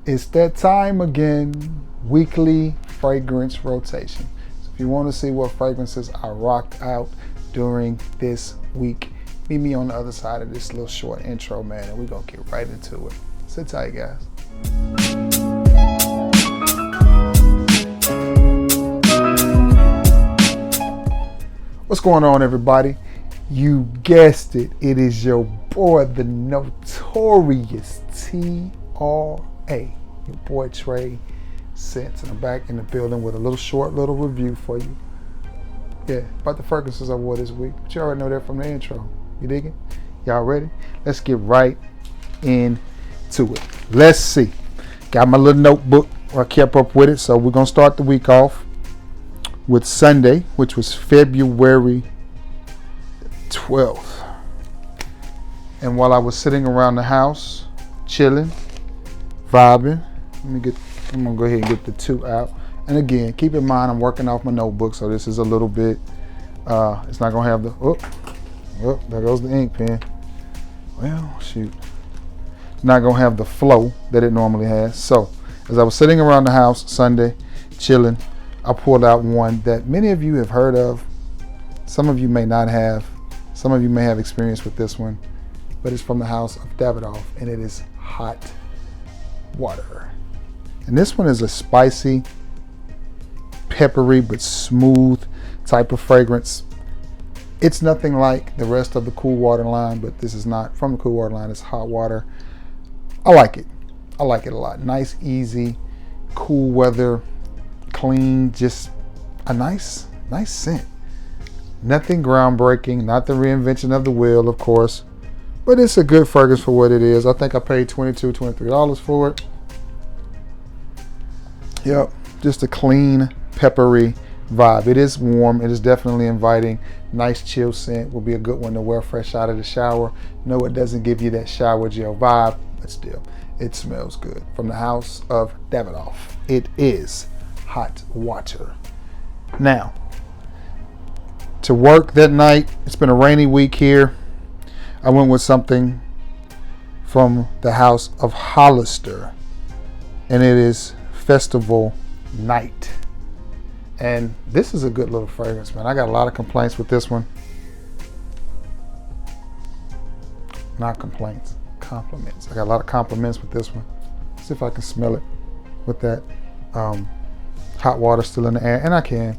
It's that time again, weekly fragrance rotation. So if you want to see what fragrances I rocked out during this week, meet me on the other side of this little short intro, man, and we're going to get right into it. Sit tight, guys. What's going on, everybody? You guessed it. It is your boy, the notorious T.R.A. Your boy Trey Sense, and I'm back in the building with a short little review for you. Yeah, about the fragrances I wore this week. But you already know that from the intro. You digging? Y'all ready? Let's get right into it. Let's see. Got my little notebook. I kept up with it, so we're gonna start the week off with Sunday, which was February 12th. And while I was sitting around the house, chilling, vibing, I'm gonna go ahead and get the two out. And again, keep in mind, I'm working off my notebook, so this is a little bit, it's not gonna have the, oh, there goes the ink pen. Well, shoot. It's not gonna have the flow that it normally has. So, as I was sitting around the house Sunday, chilling, I pulled out one that many of you have heard of. Some of you may not have. Some of you may have experience with this one, but it's from the house of Davidoff, and it is Hot Water. And this one is a spicy, peppery, but smooth type of fragrance. It's nothing like the rest of the Cool Water line, but this is not from the Cool Water line. It's Hot Water. I like it. I like it a lot. Nice, easy, cool weather, clean, just a nice scent. Nothing groundbreaking, not the reinvention of the wheel, of course, but it's a good fragrance for what it is. I think I paid $22, $23 for it. Yep, just a clean, peppery vibe. It is warm. It is definitely inviting. Nice chill scent. Will be a good one to wear fresh out of the shower. No, it doesn't give you that shower gel vibe, but still, it smells good. From the house of Davidoff, it is Hot Water. Now, to work that night, it's been a rainy week here. I went with something from the house of Hollister, and it is Festival Night. And this is a good little fragrance, man. I got a lot of complaints with this one. Not complaints, compliments. I got a lot of compliments with this one. Let's see if I can smell it with that hot water still in the air, and I can.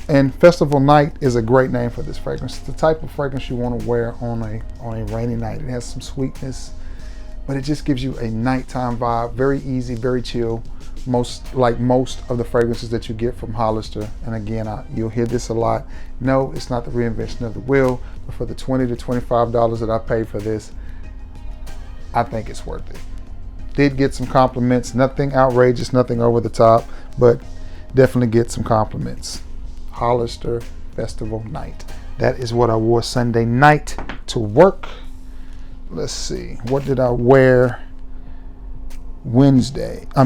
And Festival Night is a great name for this fragrance. It's the type of fragrance you want to wear on a rainy night. It has some sweetness, but it just gives you a nighttime vibe. Very easy, very chill. Most of the fragrances that you get from Hollister. And again, you'll hear this a lot. No, it's not the reinvention of the wheel, but for the $20 to $25 that I paid for this, I think it's worth it. Did get some compliments, nothing outrageous, nothing over the top, but definitely get some compliments. Hollister Festival Night. That is what I wore Sunday night to work. Let's see, what did I wear Monday. I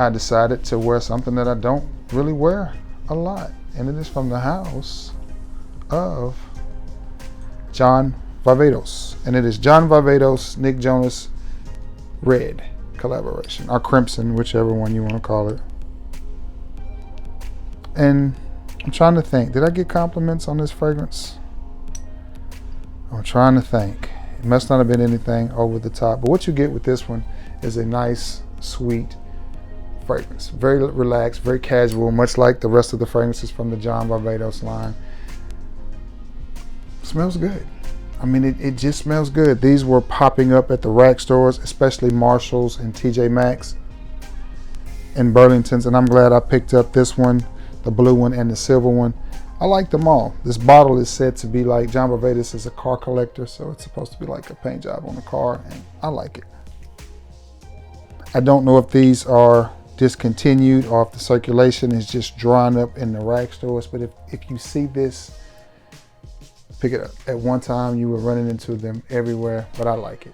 decided to wear something that I don't really wear a lot, and it is from the house of John Varvatos, and it is John Varvatos, Nick Jonas Red collaboration, or Crimson, whichever one you want to call it. And I'm trying to think, did I get compliments on this fragrance? I'm trying to think. It must not have been anything over the top, but what you get with this one is a nice, sweet fragrance. Very relaxed, very casual, much like the rest of the fragrances from the John Varvatos line. Smells good. I mean, it just smells good. These were popping up at the rack stores, especially Marshall's and TJ Maxx and Burlington's, and I'm glad I picked up this one, the blue one and the silver one. I like them all. This bottle is said to be like, John Varvatos is a car collector, so it's supposed to be like a paint job on the car, and I like it. I don't know if these are discontinued or if the circulation is just drying up in the rack stores, but if you see this, pick it up. At one time, you were running into them everywhere, but I like it.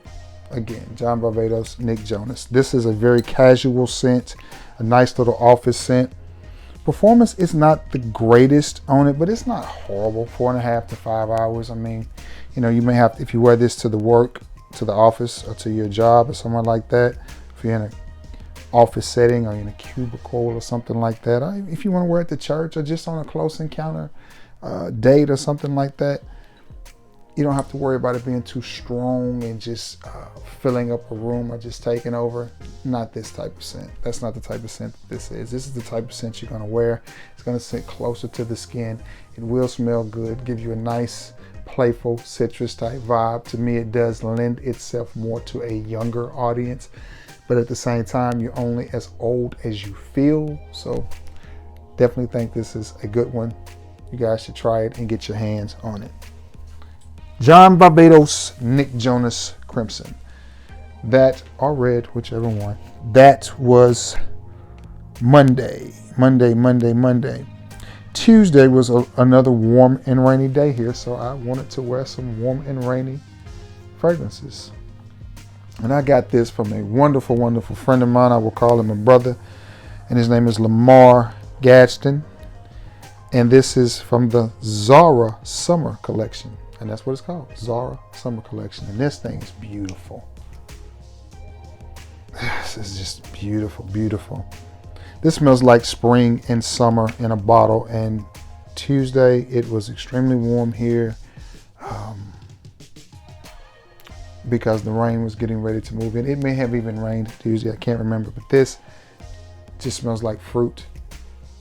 Again, John Varvatos, Nick Jonas. This is a very casual scent, a nice little office scent. Performance is not the greatest on it, but it's not horrible. 4.5 to 5 hours. I mean, You know, you may have, if you wear this to the work, to the office, or to your job or somewhere like that, if you're in an office setting or in a cubicle or something like that, if you want to wear it to church or just on a close encounter date or something like that, you don't have to worry about it being too strong and just filling up a room or just taking over. Not this type of scent. That's not the type of scent that this is. This is the type of scent you're going to wear. It's going to sit closer to the skin. It will smell good, give you a nice, playful, citrus type vibe. To me, it does lend itself more to a younger audience, but at the same time, you're only as old as you feel. So definitely think this is a good one. You guys should try it and get your hands on it. John Barbados Nick Jonas Crimson. That or red, whichever one. That was Monday. Tuesday was another warm and rainy day here, so I wanted to wear some warm and rainy fragrances. And I got this from a wonderful, wonderful friend of mine. I will call him a brother. And his name is Lamar Gadsden. And this is from the Zara Summer Collection. And that's what it's called, Zara Summer Collection. And this thing is beautiful. This is just beautiful, beautiful. This smells like spring and summer in a bottle. And Tuesday, it was extremely warm here because the rain was getting ready to move in. It may have even rained Tuesday, I can't remember. But this just smells like fruit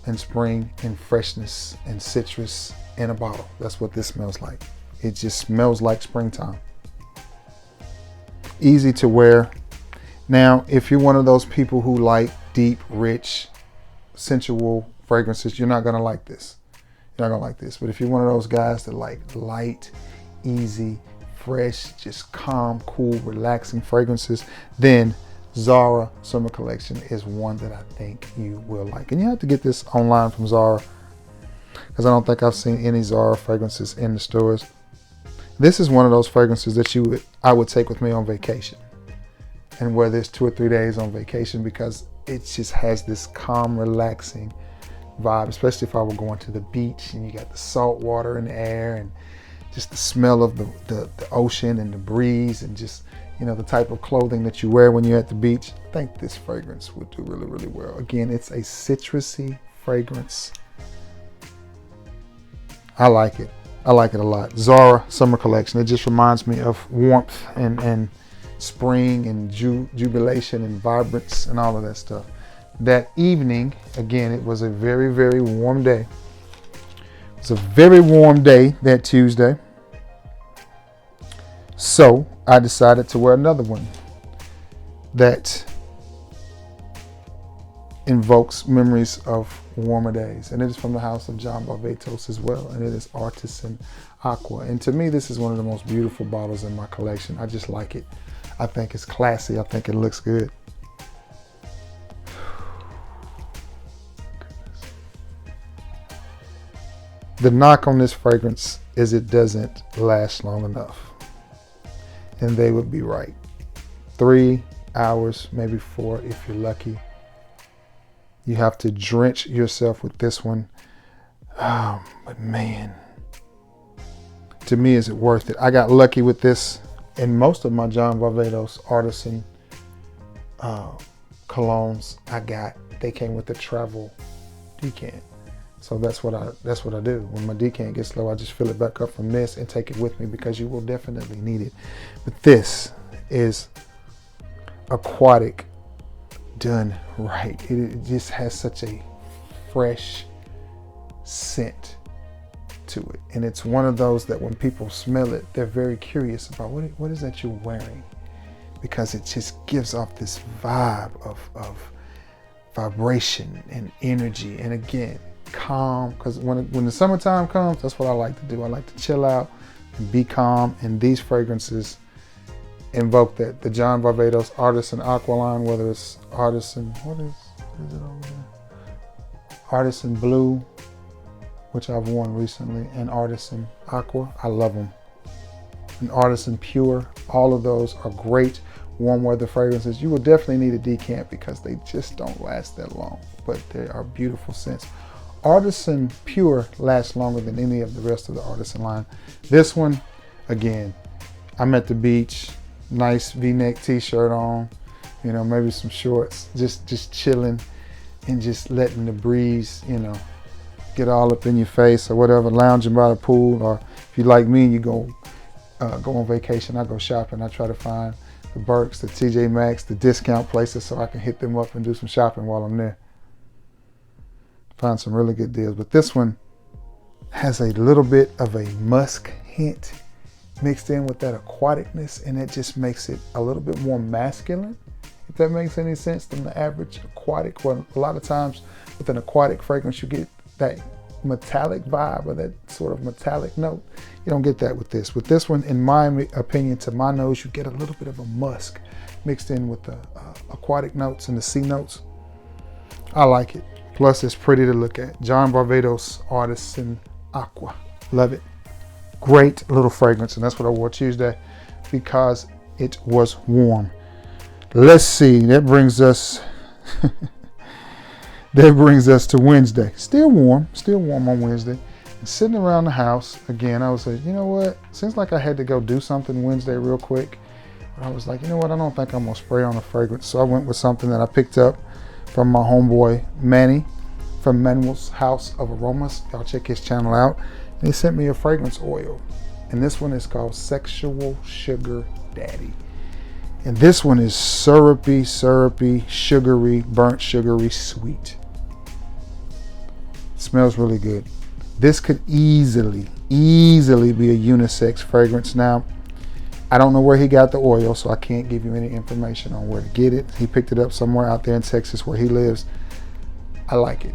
and spring and freshness and citrus in a bottle. That's what this smells like. It just smells like springtime. Easy to wear. Now, if you're one of those people who like deep, rich, sensual fragrances, you're not going to like this. You're not going to like this. But if you're one of those guys that like light, easy, fresh, just calm, cool, relaxing fragrances, then Zara Summer Collection is one that I think you will like. And you have to get this online from Zara, because I don't think I've seen any Zara fragrances in the stores. This is one of those fragrances that I would take with me on vacation and wear this 2 or 3 days on vacation, because it just has this calm, relaxing vibe, especially if I were going to the beach and you got the salt water in the air and just the smell of the ocean and the breeze and just, you know, the type of clothing that you wear when you're at the beach. I think this fragrance would do really, really well. Again, it's a citrusy fragrance. I like it. I like it a lot. Zara Summer Collection. It just reminds me of warmth and spring and jubilation and vibrance and all of that stuff. That evening, again, it was a very, very warm day. It was a very warm day that Tuesday. So I decided to wear another one that invokes memories of warmer days. And it is from the house of John Barbados as well. And it is Artisan Aqua. And to me, this is one of the most beautiful bottles in my collection. I just like it. I think it's classy. I think it looks good. The knock on this fragrance is it doesn't last long enough. And they would be right. 3 hours, maybe 4 if you're lucky. You have to drench yourself with this one. But man, to me, is it worth it? I got lucky with this. And most of my John Barbados Artisan colognes they came with the travel decant. So that's what I do. When my decant gets low, I just fill it back up from this and take it with me, because you will definitely need it. But this is aquatic done right. It just has such a fresh scent to it. And it's one of those that when people smell it, they're very curious about what is that you're wearing, because it just gives off this vibe of vibration and energy. And again, calm, because when the summertime comes, that's what I like to do. I like to chill out and be calm, and these fragrances invoke that. The John Barbados Artisan Aqua line, whether it's Artisan, what is it over there? Artisan Blue, which I've worn recently, and Artisan Aqua, I love them. And Artisan Pure, all of those are great warm weather fragrances. You will definitely need a decant because they just don't last that long, but they are beautiful scents. Artisan Pure lasts longer than any of the rest of the Artisan line. This one, Again, I'm at the beach, nice V-neck t-shirt on, you know, maybe some shorts, just chilling and just letting the breeze, you know, get all up in your face or whatever, lounging by the pool. Or if you like me, you go on vacation, I go shopping. I try to find the Burks, the TJ Maxx, the discount places so I can hit them up and do some shopping while I'm there. Find some really good deals. But this one has a little bit of a musk hint mixed in with that aquaticness, and it just makes it a little bit more masculine, if that makes any sense, than the average aquatic. Well, a lot of times with an aquatic fragrance, you get that metallic vibe or that sort of metallic note. You don't get that with this. With this one, in my opinion, to my nose, you get a little bit of a musk mixed in with the aquatic notes and the sea notes. I like it. Plus, it's pretty to look at. John Barbados, Artisan Aqua. Love it. Great little fragrance, and that's what I wore Tuesday because it was warm. Let's see. That brings us to Wednesday. Still warm on Wednesday. And sitting around the house again, I was like, you know what? Seems like I had to go do something Wednesday real quick. But I was like, you know what? I don't think I'm gonna spray on a fragrance. So I went with something that I picked up from my homeboy Manny from Manuel's House of Aromas. Y'all check his channel out. And he sent me a fragrance oil, and this one is called Sexual Sugar Daddy. And this one is syrupy, sugary, burnt sugary, sweet. Smells really good. This could easily be a unisex fragrance. Now, I don't know where he got the oil, so I can't give you any information on where to get it. He picked it up somewhere out there in Texas where he lives. I like it.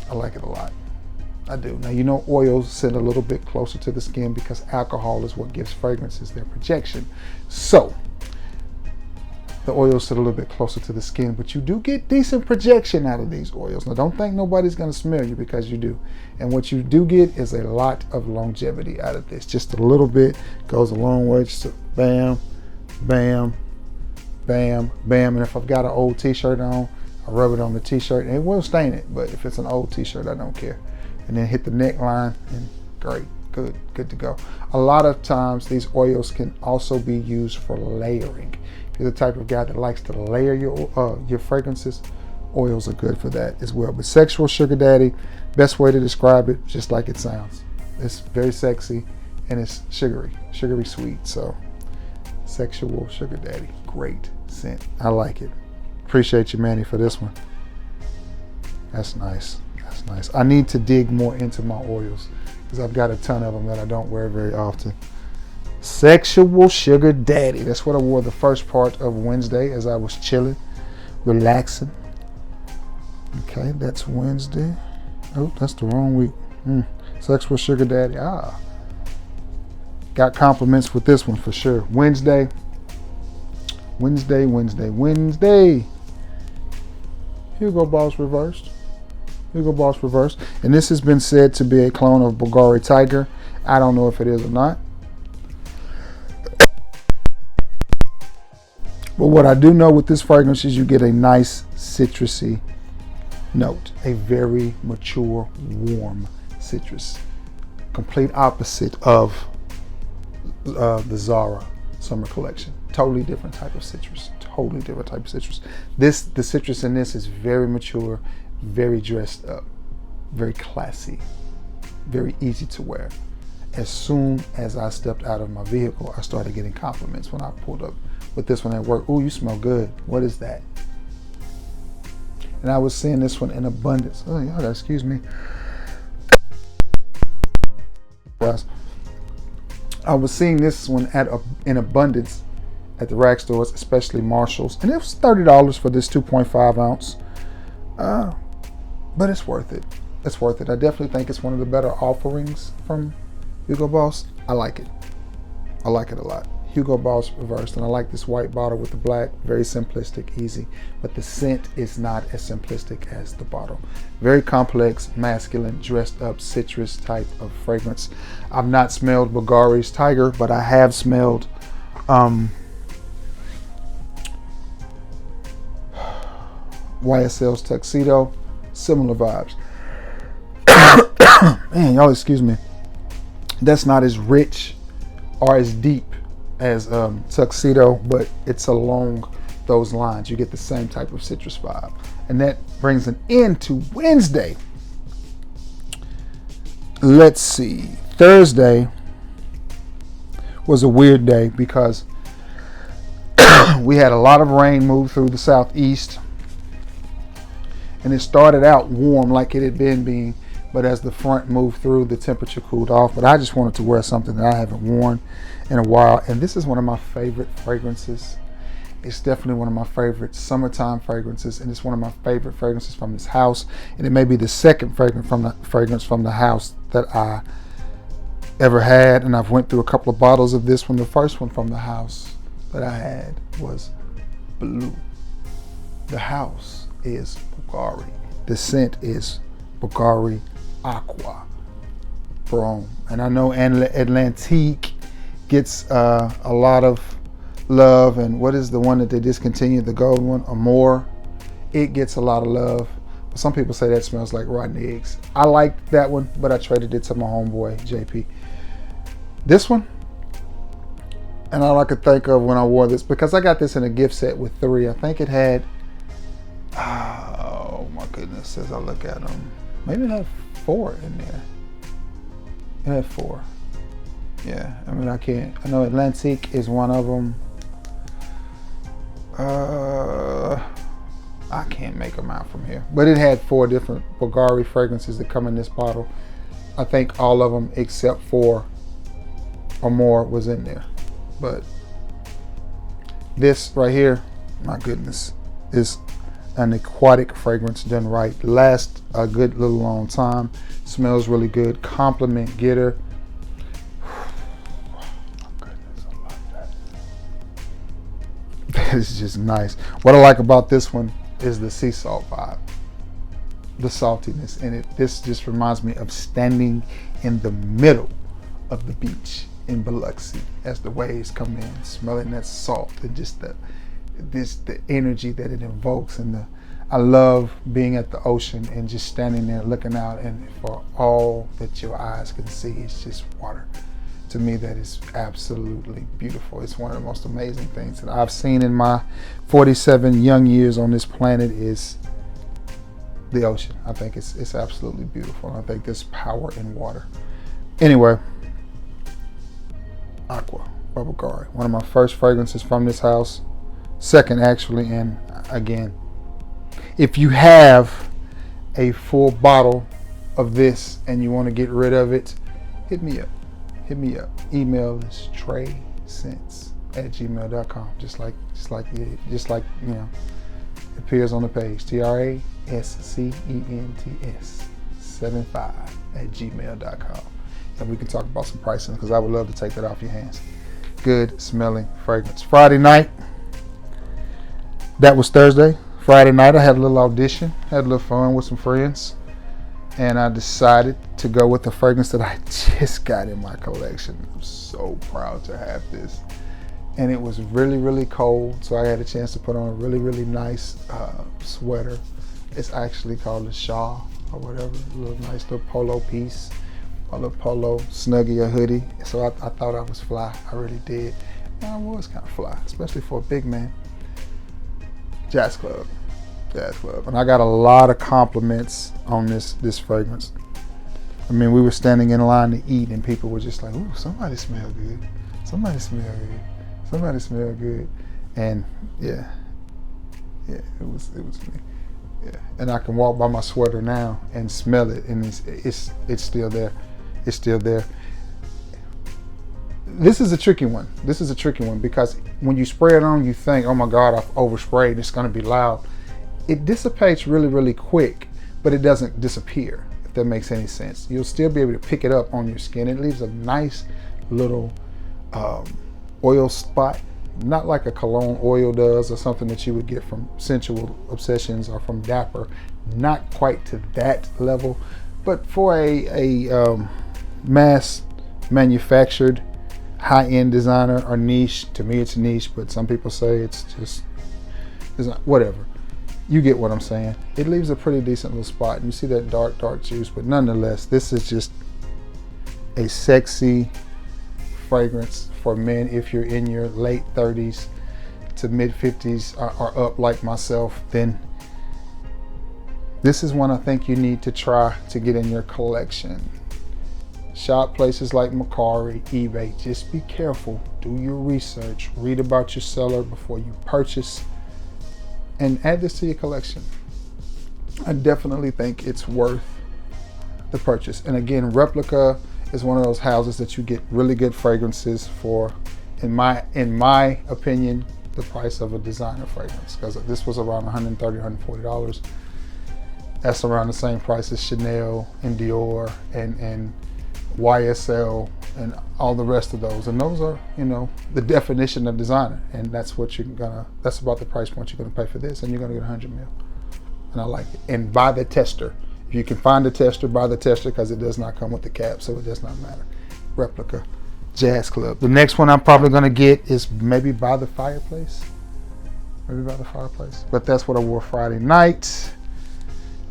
I like it a lot. I do. Now, you know, oils sit a little bit closer to the skin because alcohol is what gives fragrances their projection. So, the oils sit a little bit closer to the skin, but you do get decent projection out of these oils. Now, don't think nobody's going to smell you, because you do. And what you do get is a lot of longevity out of this. Just a little bit goes a long way. Just a bam, bam, bam, bam. And if I've got an old t-shirt on, I rub it on the t-shirt, and it will stain it. But if it's an old t-shirt, I don't care. And then hit the neckline, and great, good to go. A lot of times these oils can also be used for layering. If you're the type of guy that likes to layer your fragrances, oils are good for that as well. But Sexual Sugar Daddy, best way to describe it, just like it sounds. It's very sexy, and it's sugary sweet. So Sexual Sugar Daddy, great scent. I like it. Appreciate you, Manny, for this one. That's nice. That's nice. I need to dig more into my oils because I've got a ton of them that I don't wear very often. Sexual Sugar Daddy. That's what I wore the first part of Wednesday as I was chilling, relaxing. Okay, that's Wednesday. Oh, that's the wrong week. Sexual Sugar Daddy. Got compliments with this one for sure. Wednesday. Hugo Boss reversed. And this has been said to be a clone of Bulgari Tiger. I don't know if it is or not. But what I do know with this fragrance is you get a nice citrusy note. A very mature, warm citrus. Complete opposite of the Zara summer collection. Totally different type of citrus. The citrus in this is very mature, very dressed up, very classy, very easy to wear. As soon as I stepped out of my vehicle, I started getting compliments when I pulled up with this one at work. Ooh, you smell good. What is that? And I was seeing this one in abundance. Oh, y'all, excuse me. I was seeing this one in abundance at the rack stores, especially Marshall's, and it was $30 for this 2.5 ounce. But it's worth it. It's worth it. I definitely think it's one of the better offerings from Hugo Boss. I like it. I like it a lot. Hugo Boss reversed, and I like this white bottle with the black. Very simplistic, easy, but the scent is not as simplistic as the bottle. Very complex, masculine, dressed up, citrus type of fragrance. I've not smelled Bulgari's Tiger, but I have smelled YSL's Tuxedo. Similar vibes. Man, y'all excuse me. That's not as rich or as deep as Tuxedo, but it's along those lines. You get the same type of citrus vibe. And that brings an end to Wednesday. Let's see. Thursday was a weird day because we had a lot of rain move through the southeast. And it started out warm like it had been being, but as the front moved through, the temperature cooled off. But I just wanted to wear something that I haven't worn in a while. And this is one of my favorite fragrances. It's definitely one of my favorite summertime fragrances, and it's one of my favorite fragrances from this house. And it may be the second fragrance from the house that I ever had. And I've went through a couple of bottles of this one. The first one from the house that I had was blue. The house is Bulgari. The scent is Bulgari Aqua Brome. And I know Atlantique gets a lot of love, and what is the one that they discontinued, the gold one, Amore? It gets a lot of love, but some people say that smells like rotten eggs. I liked that one, but I traded it to my homeboy JP. This one, and all I could think of when I wore this, because I got this in a gift set with 3. I think it had, oh my goodness, as I look at them, maybe it had 4 in there. It had 4. Yeah, I mean, I know Atlantique is one of them. I can't make them out from here, but it had 4 different Bulgari fragrances that come in this bottle. I think all of them except for Amore was in there, but this right here, my goodness, is an aquatic fragrance done right. Lasts a good little long time. Smells really good. Compliment getter. It's just nice. What I like about this one is the sea salt vibe, the saltiness in it. This just reminds me of standing in the middle of the beach in Biloxi as the waves come in, smelling that salt and just the energy that it invokes. And I love being at the ocean and just standing there looking out, and for all that your eyes can see, it's just water. To me, that is absolutely beautiful. It's one of the most amazing things that I've seen in my 47 young years on this planet is the ocean. I think it's absolutely beautiful. And I think there's power in water. Anyway, Aqua by Bulgari. One of my first fragrances from this house. Second, actually. And again, if you have a full bottle of this and you want to get rid of it, hit me up. Hit me up. Email is trayscents@gmail.com. Just like you know, it appears on the page. TRASCENTS75@gmail.com. And we can talk about some pricing, because I would love to take that off your hands. Good smelling fragrance. Friday night. That was Thursday. Friday night I had a little audition, had a little fun with some friends. And I decided to go with the fragrance that I just got in my collection. I'm so proud to have this. And it was really, really cold, so I had a chance to put on a really, really nice sweater. It's actually called a shawl or whatever, a little nice little polo piece, a little polo snuggie or hoodie. So I thought I was fly, I really did. And I was kind of fly, especially for a big man. Jazz Club. And I got a lot of compliments on this fragrance. I mean, we were standing in line to eat, and people were just like, "Ooh, somebody smell good. Somebody smell good. Somebody smell good." And yeah, it was me. Yeah, and I can walk by my sweater now and smell it, and it's still there. It's still there. This is a tricky one. Because when you spray it on, you think, "Oh my God, I've oversprayed. It's going to be loud." It dissipates really, really quick, but it doesn't disappear, if that makes any sense. You'll still be able to pick it up on your skin. It leaves a nice little oil spot, not like a cologne oil does or something that you would get from Sensual Obsessions or from Dapper. Not quite to that level, but for a mass manufactured high-end designer or niche, to me it's niche, but some people say it's whatever. You get what I'm saying. It leaves a pretty decent little spot. And you see that dark juice, but nonetheless, this is just a sexy fragrance for men if you're in your late 30s to mid 50s or up like myself. Then this is one I think you need to try to get in your collection. Shop places like Mercari, eBay. Just be careful. Do your research. Read about your seller before you purchase. And add this to your collection. I definitely think it's worth the purchase. And again, Replica is one of those houses that you get really good fragrances for, in my opinion, the price of a designer fragrance. Because this was around $130, $140. That's around the same price as Chanel and Dior and YSL and all the rest of those. And those are, you know, the definition of designer. And that's what that's about the price point you're gonna pay for this. And you're gonna get 100 mil. And I like it. And buy the tester. If you can find the tester, buy the tester, because it does not come with the cap, so it does not matter. Replica Jazz Club. The next one I'm probably gonna get is maybe By the Fireplace. But that's what I wore Friday night.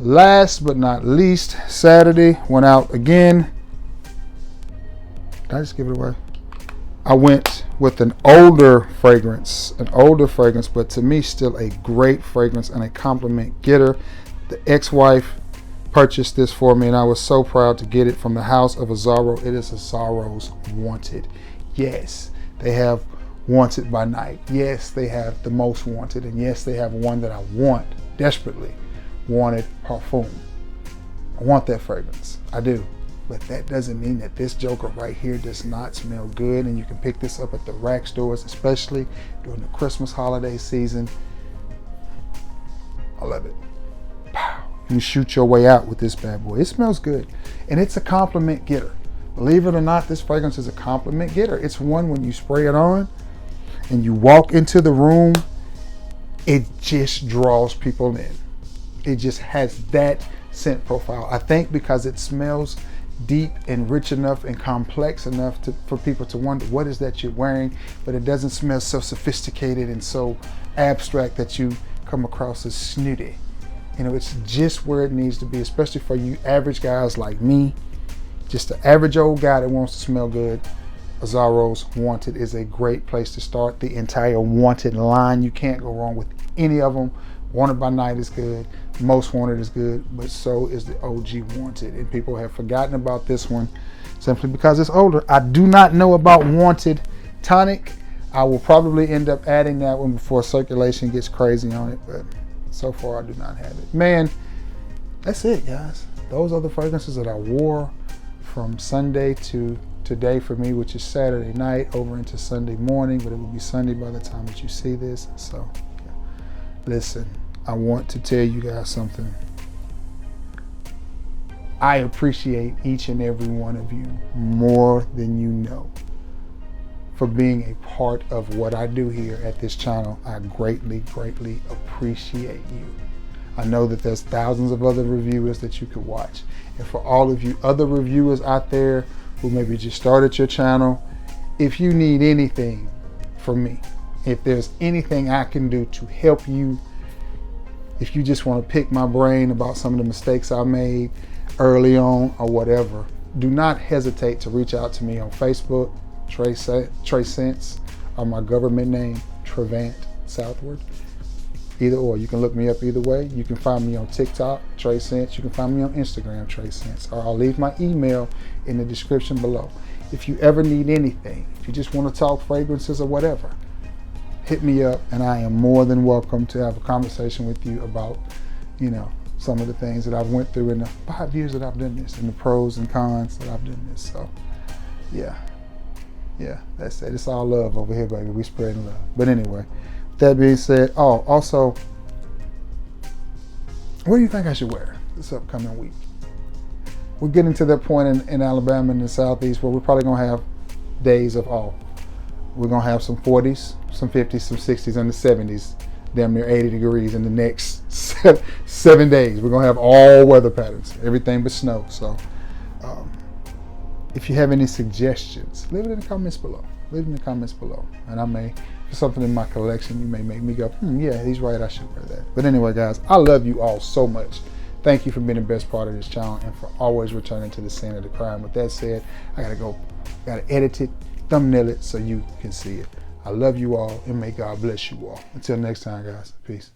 Last but not least, Saturday, went out again. Did I just give it away? I went with an older fragrance, but to me still a great fragrance and a compliment getter. The ex-wife purchased this for me, and I was so proud to get it from the house of Azzaro. It is Azzaro's Wanted. Yes, they have Wanted by Night. Yes, they have the Most Wanted, and yes, they have one that I want desperately. Wanted Parfum. I want that fragrance. I do. But that doesn't mean that this joker right here does not smell good, and you can pick this up at the rack stores, especially during the Christmas holiday season. I love it. Pow. You can shoot your way out with this bad boy. It smells good, and it's a compliment getter. Believe it or not, this fragrance is a compliment getter. It's one when you spray it on and you walk into the room, it just draws people in. It just has that scent profile. I think because it smells deep and rich enough and complex enough for people to wonder what is that you're wearing, but it doesn't smell so sophisticated and so abstract that you come across as snooty. You know, it's just where it needs to be, especially for you average guys like me, just the average old guy that wants to smell good. Azzaro's Wanted is a great place to start. The entire Wanted line, you can't go wrong with any of them. Wanted by Night is good. Most Wanted is good, but so is the OG Wanted. And people have forgotten about this one simply because it's older. I do not know about Wanted Tonic. I will probably end up adding that one before circulation gets crazy on it, but so far I do not have it. Man, that's it, guys. Those are the fragrances that I wore from Sunday to today for me, which is Saturday night over into Sunday morning, but it will be Sunday by the time that you see this. So, yeah. Listen, I want to tell you guys something. I appreciate each and every one of you more than you know for being a part of what I do here at this channel. I greatly, greatly appreciate you. I know that there's thousands of other reviewers that you could watch. And for all of you other reviewers out there who maybe just started your channel, if you need anything from me, if there's anything I can do to help you, if you just want to pick my brain about some of the mistakes I made early on or whatever, do not hesitate to reach out to me on Facebook, Trey Sense, or my government name, Trevant Southward. Either or, you can look me up either way. You can find me on TikTok, Trey Sense. You can find me on Instagram, Trey Sense, or I'll leave my email in the description below. If you ever need anything, if you just want to talk fragrances or whatever, hit me up, and I am more than welcome to have a conversation with you about, you know, some of the things that I've went through in the 5 years that I've done this, and the pros and cons that I've done this. So, yeah, that's it. It's all love over here, baby. We spreading love. But anyway, with that being said, also, what do you think I should wear this upcoming week? We're getting to that point in Alabama and the Southeast where we're probably gonna have days of all. We're gonna have some 40s, some 50s, some 60s, and the 70s, damn near 80 degrees in the next 7 days. We're gonna have all weather patterns, everything but snow. So if you have any suggestions, leave it in the comments below. Leave it in the comments below. And I may, for something in my collection, you may make me go, yeah, he's right, I should wear that. But anyway, guys, I love you all so much. Thank you for being the best part of this channel and for always returning to the scene of the crime. With that said, I gotta go, gotta edit it. thumbnail it so you can see it. I love you all, and may God bless you all. Until next time, guys. Peace.